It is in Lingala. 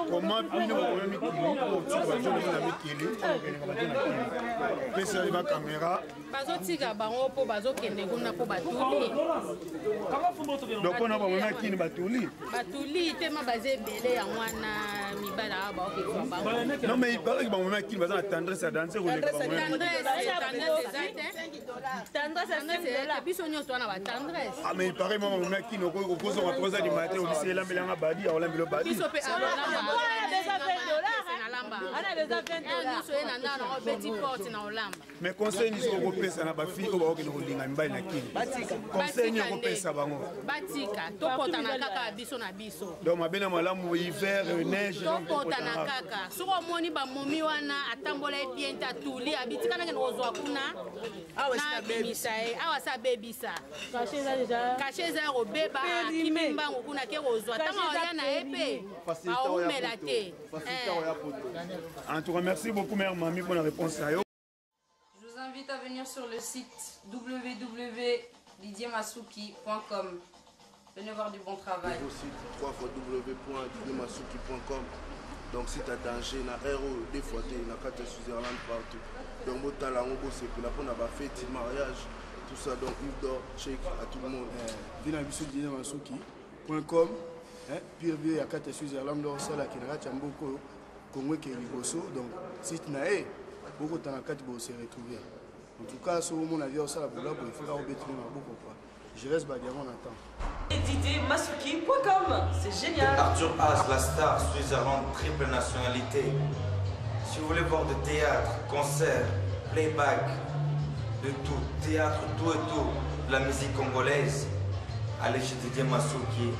comment bino bokoya mikili otika bato na mikili pesa ba caméra bazotika bango mpo bazokende kuna mpo batuli donc on a bamona kini batuli te ma baza ebele ya mwana mibala baokezwa bango non mais il paraît que bamona kini baza na tendresse à danser koleka tendresse biso nyonso wana batendresse ah mais il paraît moi bamona kini okozonga 3 heures du matin olisi elambelanga badi aolambela badi biso mpe nyonso ye na ndana nango beti porte na olamba mais conseil niso okopesa na bafille oyo baokende kolinga mibali na kini conseil ni okopesa bango batika tokotana kaka biso na biso donc mabe na malamu hiver neige tokotana kaka soki omoni bamomi wana atambola ebien te atuli abitikanake na kozwa kuna na bimisa ye awa sa bebisa kashe eza ya kobeba akimi mbango kuna ke kozwa ntango olia na ye mpe aumela te. En tout cas, merci beaucoup, mère Mamie, pour la réponse. Je vous invite à venir sur le site www.didiemasuki.com. Venez voir du bon travail. Le site www.didiemasuki.com. Donc, si tu as danger, na héros, des fois, tu as carte Switzerland partout. Donc, tu as la c'est pour la fête, mariage, tout ça. Donc, il doit check à tout le monde. Venez sur didiemasuki.com. Puis, il y a carte Switzerland, ça, la Kinara, Chamboko. Donc, si tu n'as beaucoup de temps, tu vas se retrouver. En tout cas, si on a vu ça, il faut je reste badiamant en attente. Didiemasuki.com, c'est génial. Arthur As, la star Switzerland, triple nationalité. Si vous voulez voir de théâtre, concert, playback, de tout, théâtre, tout et tout, la musique congolaise, allez chez Didiemasuki.